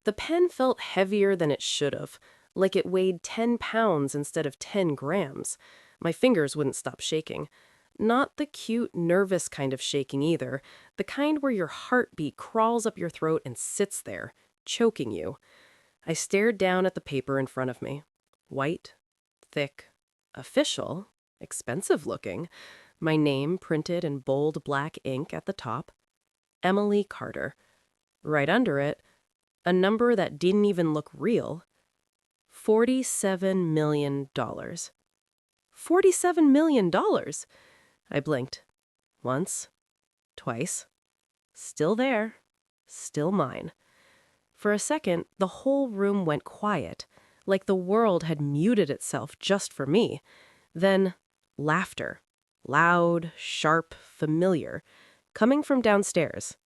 The pen felt heavier than it should have, like it weighed 10 pounds instead of 10 grams. My fingers wouldn't stop shaking. Not the cute, nervous kind of shaking either, the kind where your heartbeat crawls up your throat and sits there, choking you. I stared down at the paper in front of me. White, thick, official, expensive looking. My name printed in bold black ink at the top. Emily Carter. Right under it, a number that didn't even look real. $47 million. $47 million. I blinked. Once. Twice. Still there. Still mine. For a second, the whole room went quiet, like the world had muted itself just for me. Then, laughter. Loud, sharp, familiar. Coming from downstairs.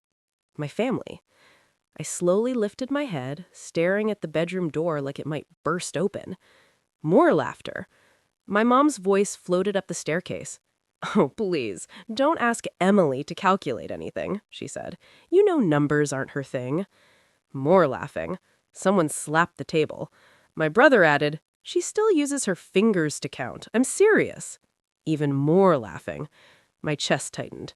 My family. I slowly lifted my head, staring at the bedroom door like it might burst open. More laughter. My mom's voice floated up the staircase. "Oh, please, don't ask Emily to calculate anything," she said. "You know numbers aren't her thing." More laughing. Someone slapped the table. My brother added, "She still uses her fingers to count. I'm serious." Even more laughing. My chest tightened.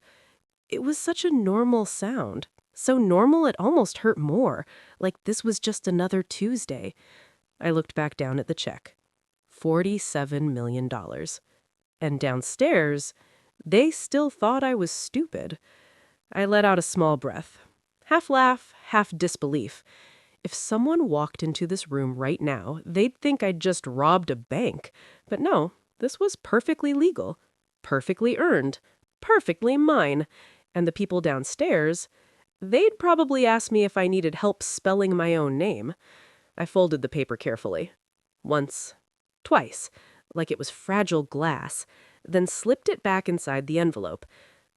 It was such a normal sound. So normal it almost hurt more, like this was just another Tuesday. I looked back down at the check. $47 million. And downstairs, they still thought I was stupid. I let out a small breath. Half laugh, half disbelief. If someone walked into this room right now, they'd think I'd just robbed a bank. But no, this was perfectly legal, perfectly earned, perfectly mine. And the people downstairs, they'd probably ask me if I needed help spelling my own name. I folded the paper carefully. Once, twice, like it was fragile glass, then slipped it back inside the envelope.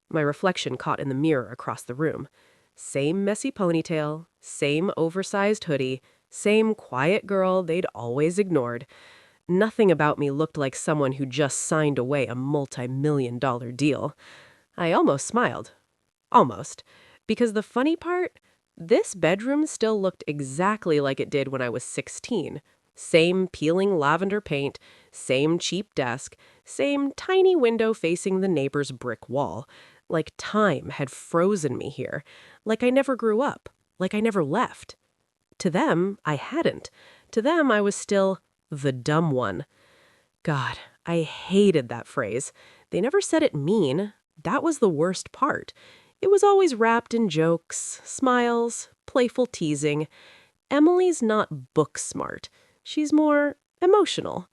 My reflection caught in the mirror across the room. Same messy ponytail, same oversized hoodie, same quiet girl they'd always ignored. Nothing about me looked like someone who just signed away a multi-million-dollar deal. I almost smiled. Almost. Because the funny part, this bedroom still looked exactly like it did when I was 16. Same peeling lavender paint, same cheap desk, same tiny window facing the neighbor's brick wall. Like time had frozen me here. Like I never grew up. Like I never left. To them, I hadn't. To them, I was still the dumb one. God, I hated that phrase. They never said it mean. That was the worst part. It was always wrapped in jokes, smiles, playful teasing. Emily's not book smart. She's more emotional.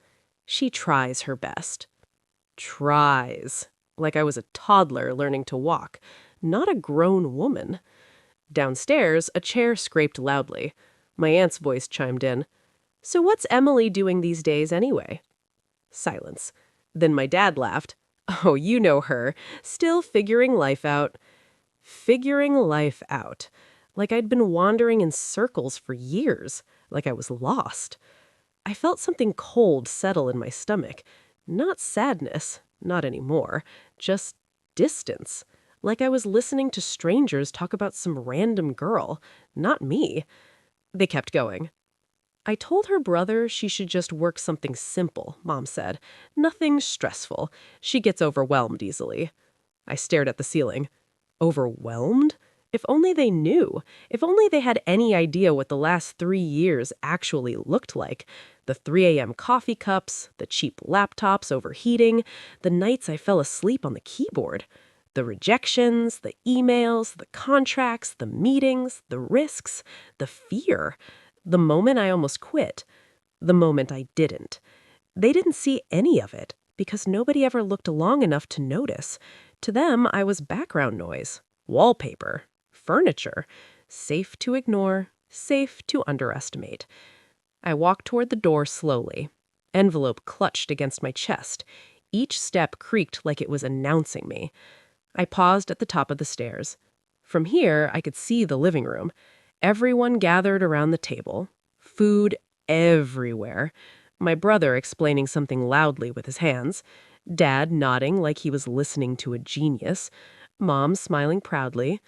She tries her best. Tries. Like I was a toddler learning to walk, not a grown woman. Downstairs, a chair scraped loudly. My aunt's voice chimed in. "So what's Emily doing these days anyway?" Silence. Then my dad laughed. "Oh, you know her. Still figuring life out." Figuring life out. Like I'd been wandering in circles for years. Like I was lost. I felt something cold settle in my stomach. Not sadness. Not anymore. Just distance. Like I was listening to strangers talk about some random girl. Not me. They kept going. "I told her brother she should just work something simple," Mom said. "Nothing stressful. She gets overwhelmed easily." I stared at the ceiling. Overwhelmed? If only they knew. If only they had any idea what the last 3 years actually looked like. The 3 a.m. coffee cups, the cheap laptops overheating, the nights I fell asleep on the keyboard. The rejections, the emails, the contracts, the meetings, the risks, the fear. The moment I almost quit. The moment I didn't. They didn't see any of it because nobody ever looked long enough to notice. To them, I was background noise, wallpaper, furniture, safe to ignore, safe to underestimate. I walked toward the door slowly. Envelope clutched against my chest. Each step creaked like it was announcing me. I paused at the top of the stairs. From here, I could see the living room. Everyone gathered around the table. Food everywhere. My brother explaining something loudly with his hands. Dad nodding like he was listening to a genius. Mom smiling proudly.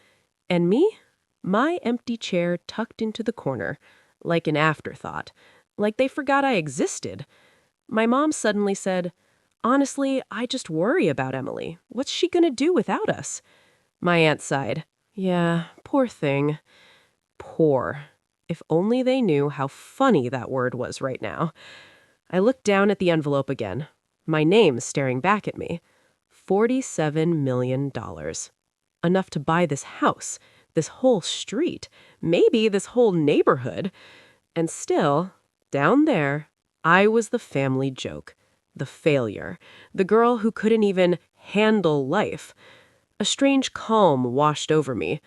And me? My empty chair tucked into the corner. like an afterthought, like they forgot I existed. My mom suddenly said, "Honestly, I just worry about Emily. What's she gonna do without us?" My aunt sighed. "Yeah, poor thing. Poor. If only they knew how funny that word was right now." I looked down at the envelope again. My name staring back at me. $47 million. Enough to buy this house, this whole street, maybe this whole neighborhood. And still, down there, I was the family joke, the failure, the girl who couldn't even handle life. A strange calm washed over me.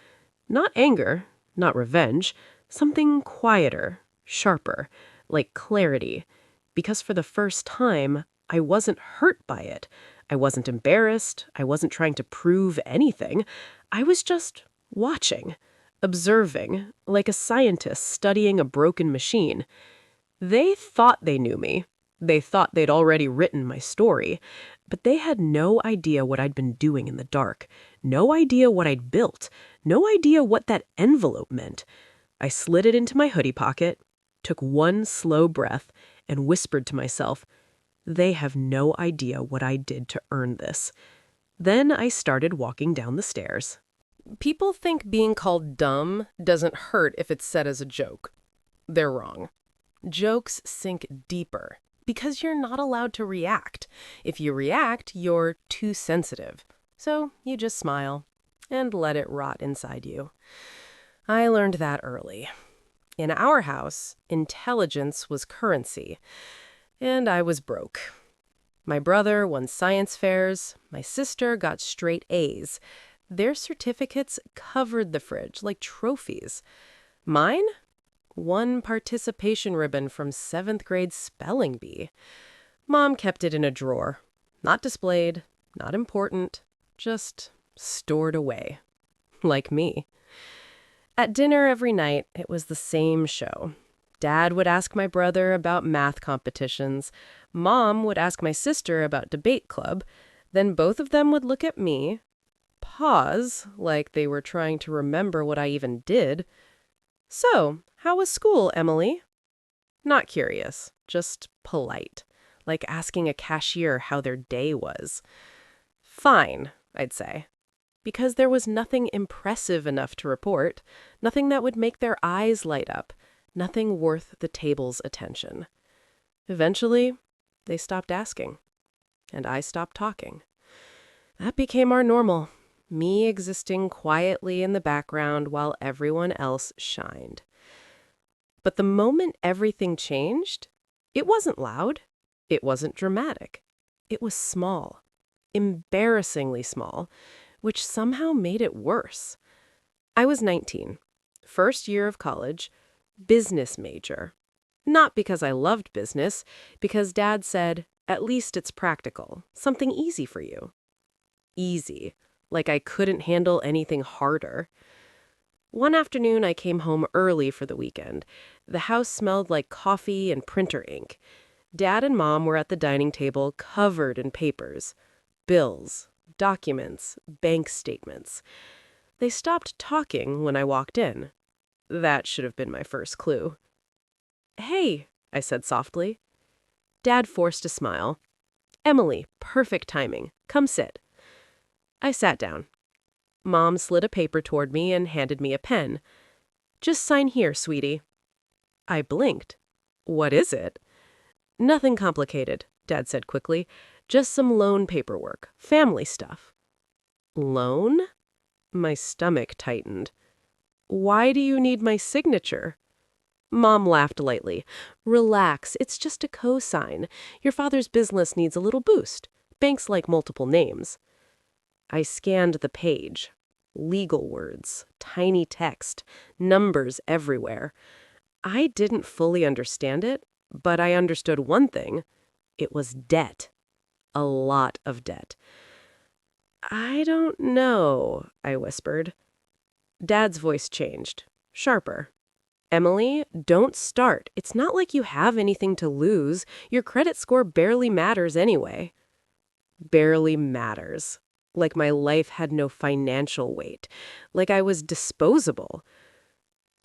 Not anger, not revenge, something quieter, sharper, like clarity. Because for the first time, I wasn't hurt by it. I wasn't embarrassed. I wasn't trying to prove anything. I was just watching, observing, like a scientist studying a broken machine. They thought they knew me. They thought they'd already written my story. But they had no idea what I'd been doing in the dark. No idea what I'd built. No idea what that envelope meant. I slid it into my hoodie pocket, took one slow breath, and whispered to myself, "They have no idea what I did to earn this." Then I started walking down the stairs. People think being called dumb doesn't hurt if it's said as a joke. They're wrong. Jokes sink deeper because you're not allowed to react. If you react, you're too sensitive. So you just smile and let it rot inside you. I learned that early. In our house, intelligence was currency, and I was broke. My brother won science fairs. My sister got straight A's. Their certificates covered the fridge like trophies. Mine? One participation ribbon from 7th grade spelling bee. Mom kept it in a drawer. Not displayed, not important, just stored away. Like me. At dinner every night, it was the same show. Dad would ask my brother about math competitions. Mom would ask my sister about debate club. Then both of them would look at me, pause, like they were trying to remember what I even did. "So, how was school, Emily?" Not curious, just polite, like asking a cashier how their day was. "Fine," I'd say, because there was nothing impressive enough to report, nothing that would make their eyes light up, nothing worth the table's attention. Eventually, they stopped asking, and I stopped talking. That became our normal, me existing quietly in the background while everyone else shined. But the moment everything changed, it wasn't loud, it wasn't dramatic. It was small, embarrassingly small, which somehow made it worse. I was 19, first year of college, business major. Not because I loved business, because Dad said, "At least it's practical, something easy for you." Easy, like I couldn't handle anything harder. One afternoon, I came home early for the weekend. The house smelled like coffee and printer ink. Dad and Mom were at the dining table, covered in papers. Bills, documents, bank statements. They stopped talking when I walked in. That should have been my first clue. "Hey," I said softly. Dad forced a smile. "Emily, perfect timing. Come sit." I sat down. Mom slid a paper toward me and handed me a pen. "Just sign here, sweetie." I blinked. "What is it?" "Nothing complicated," Dad said quickly. "Just some loan paperwork, family stuff." "Loan?" My stomach tightened. "Why do you need my signature?" Mom laughed lightly. "Relax, it's just a cosign. Your father's business needs a little boost. Banks like multiple names." I scanned the page. Legal words, tiny text, numbers everywhere. I didn't fully understand it, but I understood one thing. It was debt. A lot of debt. "I don't know," I whispered. Dad's voice changed, sharper. "Emily, don't start. It's not like you have anything to lose. Your credit score barely matters anyway." Barely matters. Like my life had no financial weight. Like I was disposable.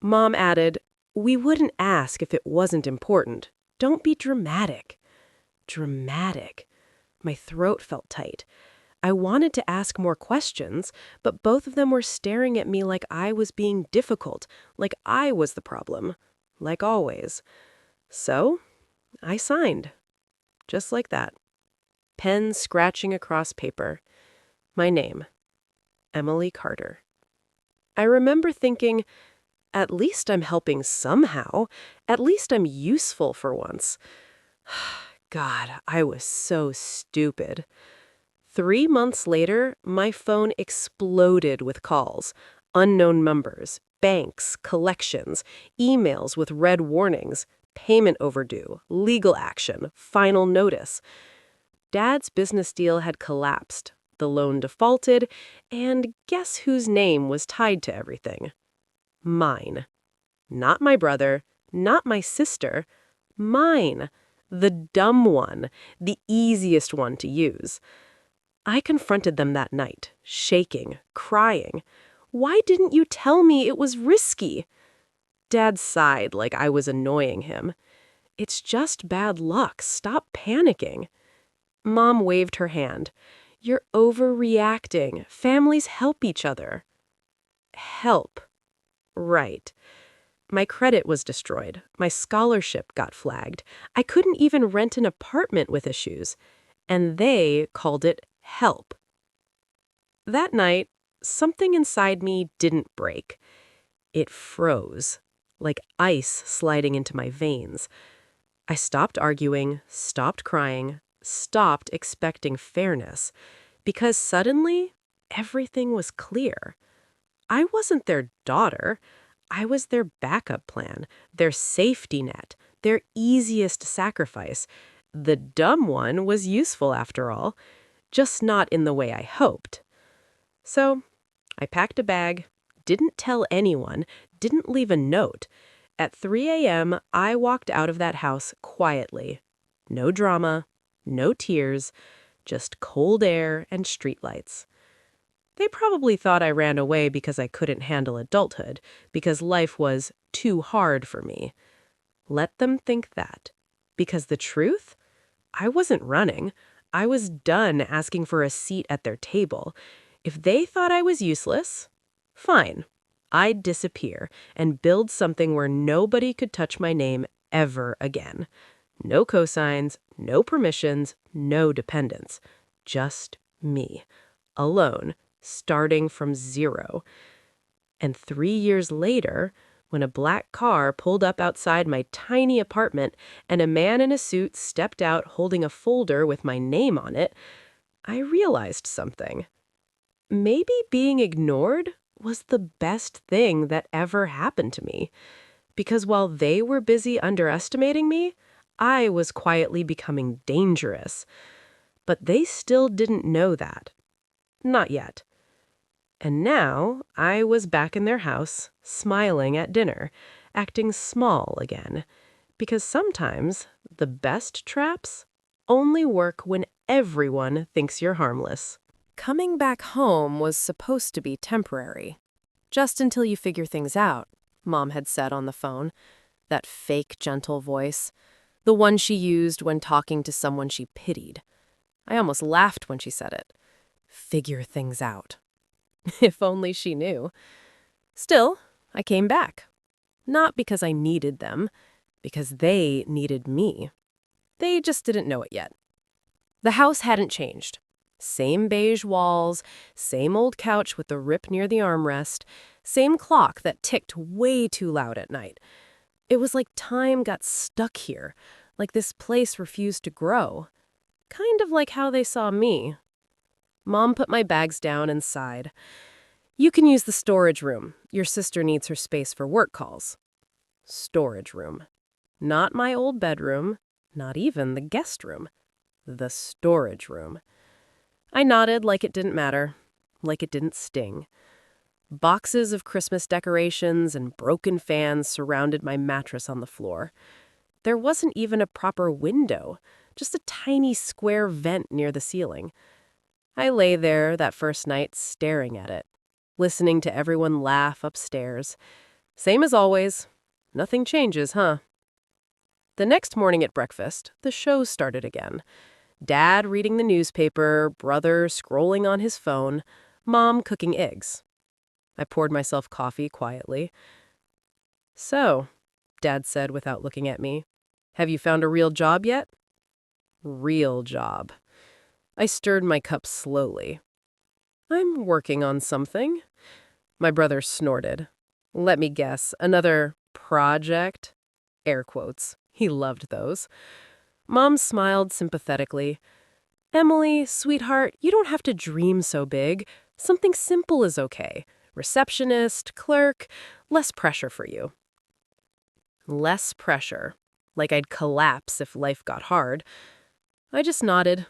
Mom added, We wouldn't ask if it wasn't important. Don't be dramatic. Dramatic. My throat felt tight. I wanted to ask more questions, but both of them were staring at me like I was being difficult, like I was the problem, like always. So, I signed. Just like that. Pen scratching across paper. My name. Emily Carter. I remember thinking, at least I'm helping somehow. At least I'm useful for once. God, I was so stupid. 3 months later, my phone exploded with calls. Unknown numbers, banks, collections, emails with red warnings, payment overdue, legal action, final notice. Dad's business deal had collapsed. The loan defaulted, and guess whose name was tied to everything? Mine. Not my brother, not my sister. Mine. The dumb one, the easiest one to use. I confronted them that night, shaking, crying. Why didn't you tell me it was risky? Dad sighed like I was annoying him. It's just bad luck. Stop panicking. Mom waved her hand. You're overreacting. Families help each other. Help. Right. My credit was destroyed. My scholarship got flagged. I couldn't even rent an apartment with issues. And they called it help. That night, something inside me didn't break. It froze, like ice sliding into my veins. I stopped arguing, stopped crying, stopped expecting fairness, because suddenly, everything was clear. I wasn't their daughter. I was their backup plan, their safety net, their easiest sacrifice. The dumb one was useful after all, just not in the way I hoped. So, I packed a bag, didn't tell anyone, didn't leave a note. At 3 a.m., I walked out of that house quietly. No drama, no tears, just cold air and streetlights. They probably thought I ran away because I couldn't handle adulthood, because life was too hard for me. Let them think that. Because the truth? I wasn't running. I was done asking for a seat at their table. If they thought I was useless, fine. I'd disappear and build something where nobody could touch my name ever again. No cosigns, no permissions, no dependents. Just me. Alone. Starting from zero. And 3 years later, when a black car pulled up outside my tiny apartment and a man in a suit stepped out holding a folder with my name on it, I realized something. Maybe being ignored was the best thing that ever happened to me. Because while they were busy underestimating me, I was quietly becoming dangerous. But they still didn't know that. Not yet. And now I was back in their house, smiling at dinner, acting small again. Because sometimes the best traps only work when everyone thinks you're harmless. Coming back home was supposed to be temporary. Just until you figure things out, Mom had said on the phone. That fake, gentle voice. The one she used when talking to someone she pitied. I almost laughed when she said it. Figure things out. If only she knew. Still, I came back. Not because I needed them, because they needed me. They just didn't know it yet. The house hadn't changed. Same beige walls, same old couch with the rip near the armrest, same clock that ticked way too loud at night. It was like time got stuck here, like this place refused to grow. Kind of like how they saw me. Mom put my bags down and sighed. You can use the storage room. Your sister needs her space for work calls. Storage room. Not my old bedroom, not even the guest room. The storage room. I nodded like it didn't matter, like it didn't sting. Boxes of Christmas decorations and broken fans surrounded my mattress on the floor. There wasn't even a proper window, just a tiny square vent near the ceiling. I lay there that first night staring at it, listening to everyone laugh upstairs. Same as always. Nothing changes, huh? The next morning at breakfast, the show started again. Dad reading the newspaper, brother scrolling on his phone, Mom cooking eggs. I poured myself coffee quietly. "So," Dad said without looking at me, "have you found a real job yet?" Real job. I stirred my cup slowly. "I'm working on something." My brother snorted. "Let me guess, another project?" Air quotes. He loved those. Mom smiled sympathetically. "Emily, sweetheart, you don't have to dream so big. Something simple is okay. Receptionist, clerk, less pressure for you." Less pressure. Like I'd collapse if life got hard. I just nodded.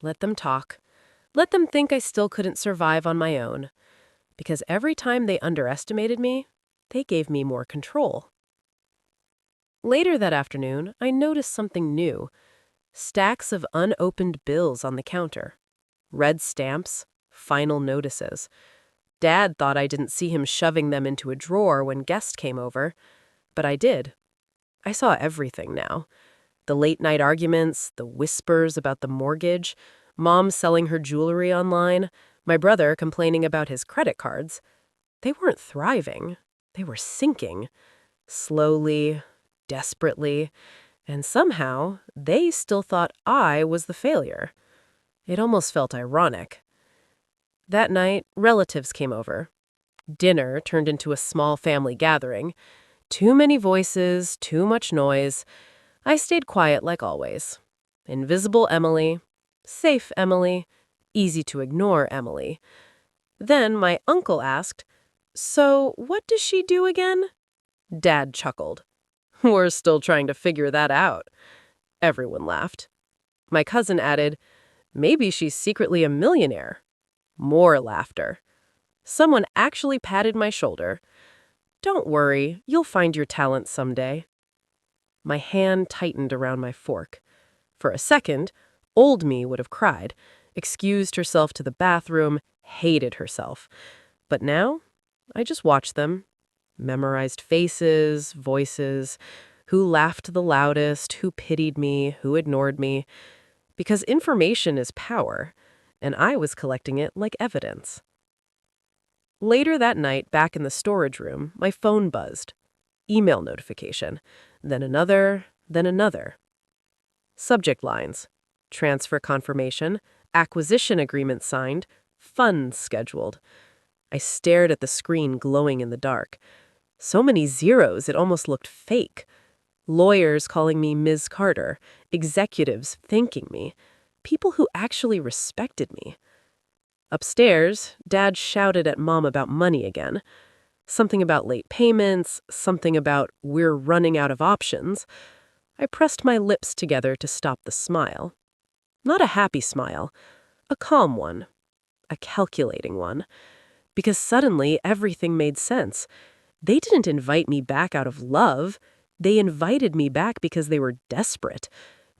Let them talk. Let them think I still couldn't survive on my own. Because every time they underestimated me, they gave me more control. Later that afternoon, I noticed something new. Stacks of unopened bills on the counter. Red stamps, final notices. Dad thought I didn't see him shoving them into a drawer when guests came over, but I did. I saw everything now. The late-night arguments, the whispers about the mortgage, Mom selling her jewelry online, my brother complaining about his credit cards. They weren't thriving. They were sinking. Slowly, desperately, and somehow they still thought I was the failure. It almost felt ironic. That night, relatives came over. Dinner turned into a small family gathering. Too many voices, too much noise. I stayed quiet like always. Invisible Emily, safe Emily, easy to ignore Emily. Then my uncle asked, "So what does she do again?" Dad chuckled. "We're still trying to figure that out." Everyone laughed. My cousin added, "Maybe she's secretly a millionaire." More laughter. Someone actually patted my shoulder. "Don't worry, you'll find your talent someday." My hand tightened around my fork. For a second, old me would have cried, excused herself to the bathroom, hated herself. But now, I just watched them. Memorized faces, voices, who laughed the loudest, who pitied me, who ignored me. Because information is power, and I was collecting it like evidence. Later that night, back in the storage room, my phone buzzed. Email notification. Then another, then another. Subject lines: transfer confirmation, acquisition agreement signed, funds scheduled. I stared at the screen glowing in the dark. So many zeros, it almost looked fake. Lawyers calling me Ms. Carter, executives thanking me, people who actually respected me. Upstairs, Dad shouted at Mom about money again. Something about late payments, something about we're running out of options. I pressed my lips together to stop the smile. Not a happy smile, a calm one, a calculating one. Because suddenly everything made sense. They didn't invite me back out of love. They invited me back because they were desperate,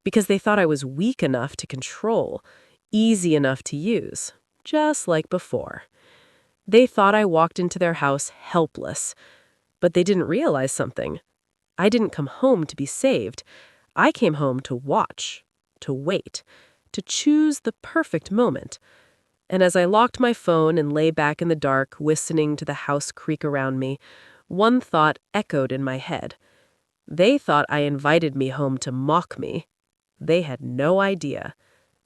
because they thought I was weak enough to control, easy enough to use, just like before. They thought I walked into their house helpless, but they didn't realize something. I didn't come home to be saved. I came home to watch, to wait, to choose the perfect moment. And as I locked my phone and lay back in the dark, listening to the house creak around me, one thought echoed in my head. They thought I invited me home to mock me. They had no idea.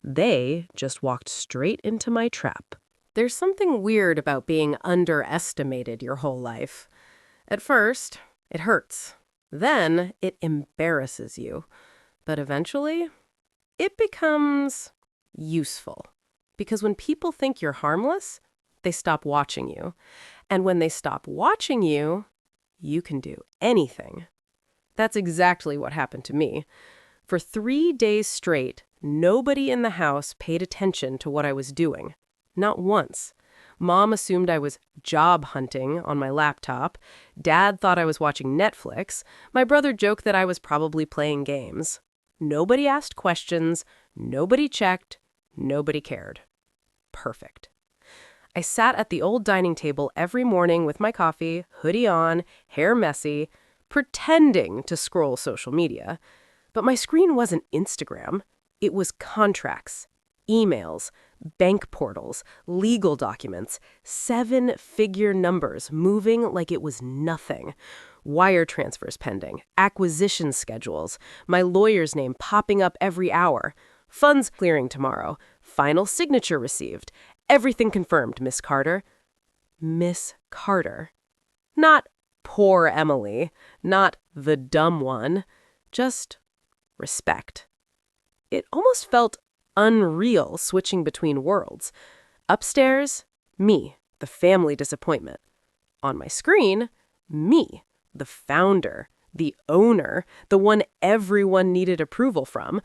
They just walked straight into my trap. There's something weird about being underestimated your whole life. At first, it hurts. Then, it embarrasses you. But eventually, it becomes useful. Because when people think you're harmless, they stop watching you. And when they stop watching you, you can do anything. That's exactly what happened to me. For 3 days straight, nobody in the house paid attention to what I was doing. Not once. Mom assumed I was job hunting on my laptop. Dad thought I was watching Netflix. My brother joked that I was probably playing games. Nobody asked questions. Nobody checked. Nobody cared. Perfect. I sat at the old dining table every morning with my coffee, hoodie on, hair messy, pretending to scroll social media. But my screen wasn't Instagram. It was contracts, emails, bank portals, legal documents, seven-figure numbers moving like it was nothing. Wire transfers pending, acquisition schedules, my lawyer's name popping up every hour, funds clearing tomorrow, final signature received, everything confirmed, Miss Carter. Miss Carter. Not poor Emily, not the dumb one, just respect. It almost felt unreal switching between worlds. Upstairs, me, the family disappointment. On my screen, me, the founder, the owner, the one everyone needed approval from.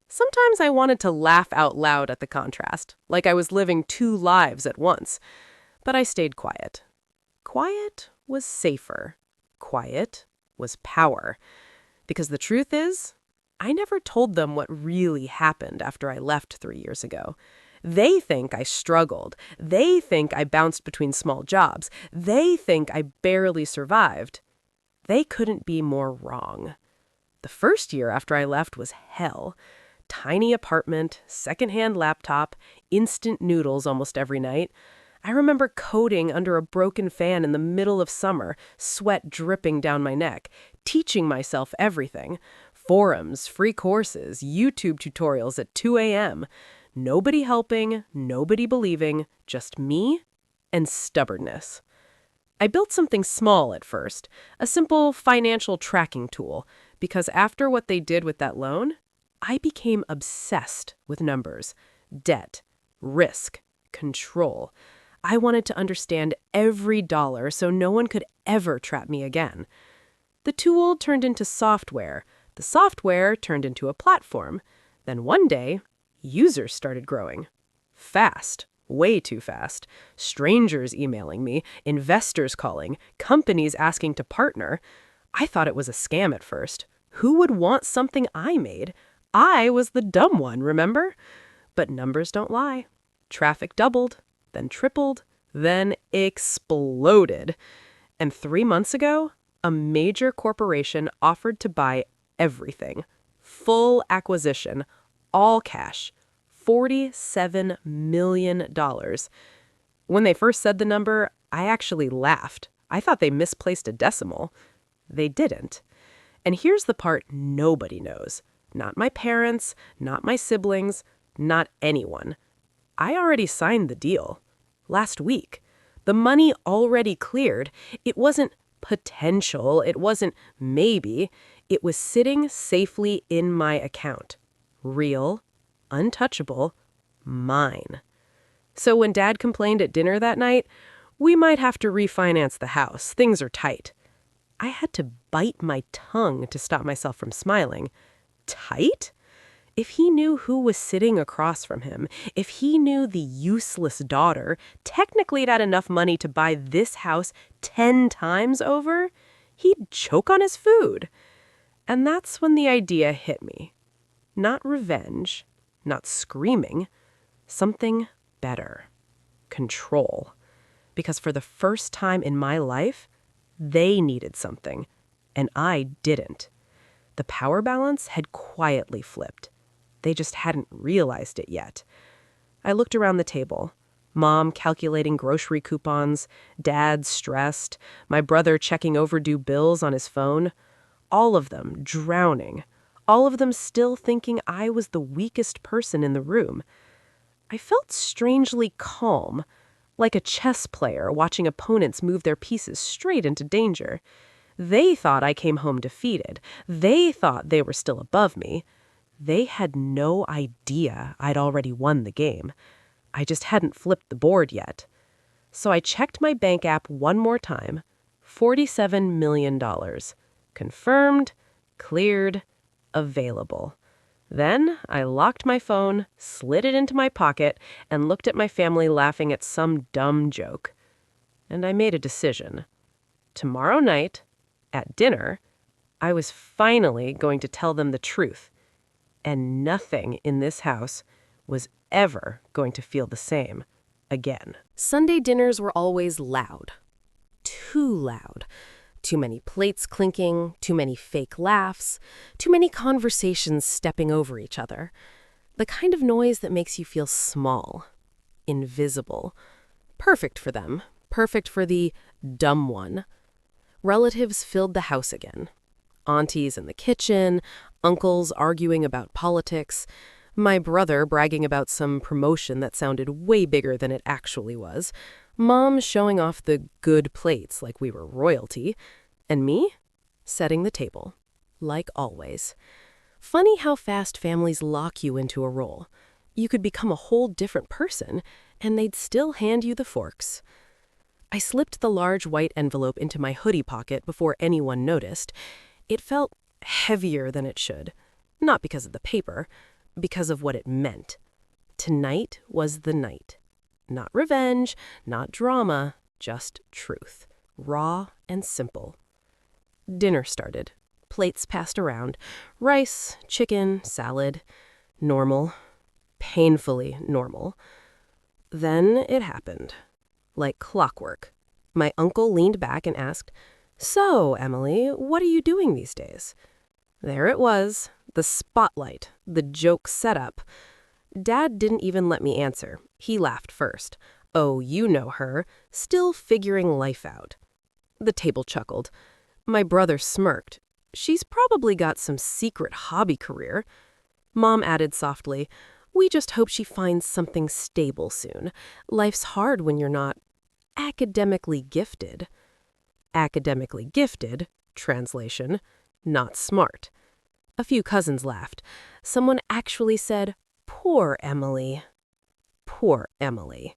Sometimes I wanted to laugh out loud at the contrast, like I was living two lives at once. But I stayed quiet. Quiet was safer. Quiet was power. Because the truth is, I never told them what really happened after I left 3 years ago. They think I struggled. They think I bounced between small jobs. They think I barely survived. They couldn't be more wrong. The first year after I left was hell. Tiny apartment, secondhand laptop, instant noodles almost every night. I remember coding under a broken fan in the middle of summer, sweat dripping down my neck, teaching myself everything. Forums, free courses, YouTube tutorials at 2 a.m. Nobody helping, nobody believing, just me and stubbornness. I built something small at first, a simple financial tracking tool, because after what they did with that loan, I became obsessed with numbers, debt, risk, control. I wanted to understand every dollar so no one could ever trap me again. The tool turned into software. The software turned into a platform. Then one day, users started growing. Fast. Way too fast. Strangers emailing me, investors calling, companies asking to partner. I thought it was a scam at first. Who would want something I made? I was the dumb one, remember? But numbers don't lie. Traffic doubled, then tripled, then exploded. And 3 months ago, a major corporation offered to buy everything. Full acquisition, all cash, $47 million. When they first said the number, I actually laughed. I thought they misplaced a decimal. They didn't. And here's the part nobody knows. Not my parents, not my siblings, not anyone. I already signed the deal. Last week. The money already cleared. It wasn't potential. It wasn't maybe. It was sitting safely in my account. Real, untouchable, mine. So when Dad complained at dinner that night, we might have to refinance the house. Things are tight. I had to bite my tongue to stop myself from smiling. Tight? If he knew who was sitting across from him, if he knew the useless daughter technically had enough money to buy this house 10 times over, he'd choke on his food. And that's when the idea hit me. Not revenge, not screaming, something better. Control. Because for the first time in my life, they needed something, and I didn't. The power balance had quietly flipped. They just hadn't realized it yet. I looked around the table. Mom calculating grocery coupons, Dad stressed, my brother checking overdue bills on his phone. All of them drowning. All of them still thinking I was the weakest person in the room. I felt strangely calm, like a chess player watching opponents move their pieces straight into danger. They thought I came home defeated. They thought they were still above me. They had no idea I'd already won the game. I just hadn't flipped the board yet. So I checked my bank app one more time. $47 million. Confirmed, cleared, available. Then I locked my phone, slid it into my pocket, and looked at my family laughing at some dumb joke. And I made a decision. Tomorrow night, at dinner, I was finally going to tell them the truth. And nothing in this house was ever going to feel the same again. Sunday dinners were always loud. Too loud. Too many plates clinking, too many fake laughs, too many conversations stepping over each other. The kind of noise that makes you feel small, invisible. Perfect for them, perfect for the dumb one. Relatives filled the house again. Aunties in the kitchen, uncles arguing about politics, my brother bragging about some promotion that sounded way bigger than it actually was, Mom showing off the good plates like we were royalty, and me setting the table, like always. Funny how fast families lock you into a role. You could become a whole different person, and they'd still hand you the forks. I slipped the large white envelope into my hoodie pocket before anyone noticed. It felt heavier than it should. Not because of the paper, because of what it meant. Tonight was the night. Not revenge, not drama, just truth. Raw and simple. Dinner started. Plates passed around. Rice, chicken, salad. Normal. Painfully normal. Then it happened. Like clockwork. My uncle leaned back and asked, "So, Emily, what are you doing these days?" There it was, the spotlight, the joke setup. Dad didn't even let me answer. He laughed first. Oh, you know her, still figuring life out. The table chuckled. My brother smirked. She's probably got some secret hobby career. Mom added softly, "We just hope she finds something stable soon. Life's hard when you're not academically gifted." Academically gifted, translation, not smart. A few cousins laughed. Someone actually said, "Poor Emily." Poor Emily.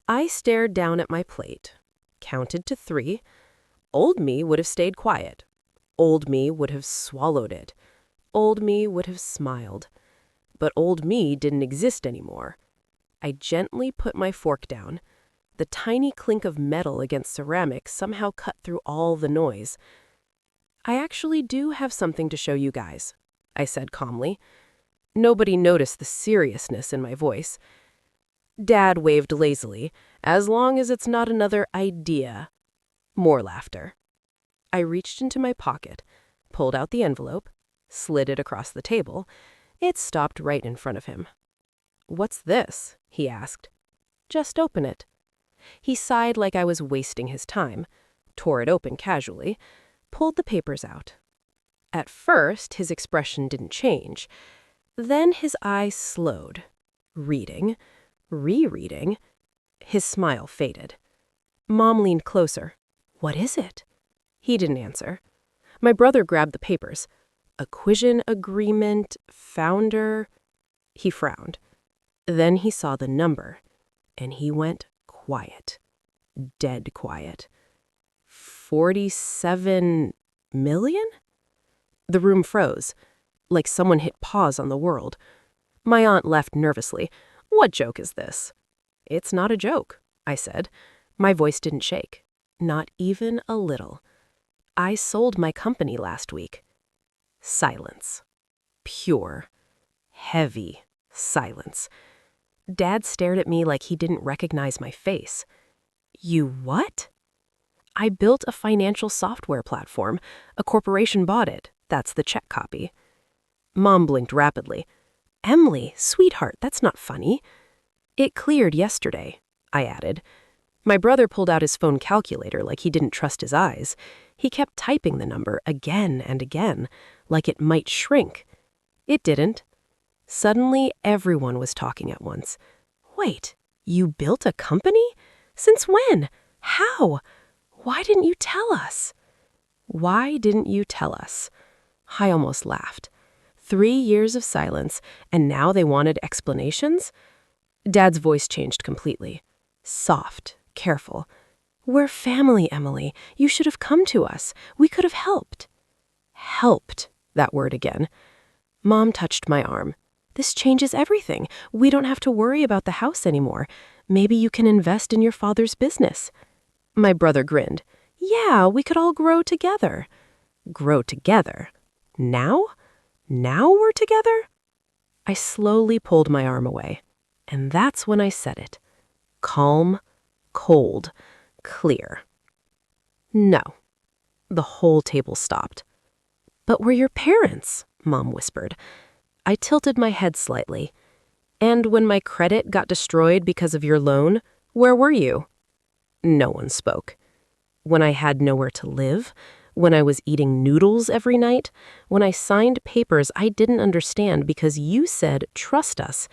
I stared down at my plate, counted to 3. Old me would have stayed quiet. Old me would have swallowed it. Old me would have smiled. But old me didn't exist anymore. I gently put my fork down. The tiny clink of metal against ceramic somehow cut through all the noise. "I actually do have something to show you guys," I said calmly. Nobody noticed the seriousness in my voice. Dad waved lazily, "As long as it's not another idea." More laughter. I reached into my pocket, pulled out the envelope, slid it across the table. It stopped right in front of him. "What's this?" he asked. "Just open it." He sighed like I was wasting his time, tore it open casually, pulled the papers out. At first, his expression didn't change. Then his eyes slowed, reading, rereading. His smile faded. Mom leaned closer. "What is it?" He didn't answer. My brother grabbed the papers. "Acquisition agreement, founder." He frowned. Then he saw the number, and he went quiet. Dead quiet. 47 million? The room froze, like someone hit pause on the world. My aunt left nervously. "What joke is this?" "It's not a joke," I said. My voice didn't shake. Not even a little. "I sold my company last week." Silence. Pure, heavy silence. Dad stared at me like he didn't recognize my face. "You what?" "I built a financial software platform. A corporation bought it. That's the check copy." Mom blinked rapidly. "Emily, sweetheart, that's not funny." "It cleared yesterday," I added. My brother pulled out his phone calculator like he didn't trust his eyes. He kept typing the number again and again, like it might shrink. It didn't. Suddenly, everyone was talking at once. "Wait, you built a company? Since when? How? Why didn't you tell us?" Why didn't you tell us? I almost laughed. 3 years of silence, and now they wanted explanations? Dad's voice changed completely. Soft, careful. "We're family, Emily. You should have come to us. We could have helped." Helped, that word again. Mom touched my arm. "This changes everything. We don't have to worry about the house anymore. Maybe you can invest in your father's business." My brother grinned. "Yeah, we could all grow together." Grow together? Now? Now we're together? I slowly pulled my arm away, and that's when I said it. Calm, cold, clear. No. The whole table stopped. "But we're your parents," Mom whispered. I tilted my head slightly. "And when my credit got destroyed because of your loan, where were you?" No one spoke. When I had nowhere to live, when I was eating noodles every night, when I signed papers I didn't understand because you said, "Trust us,"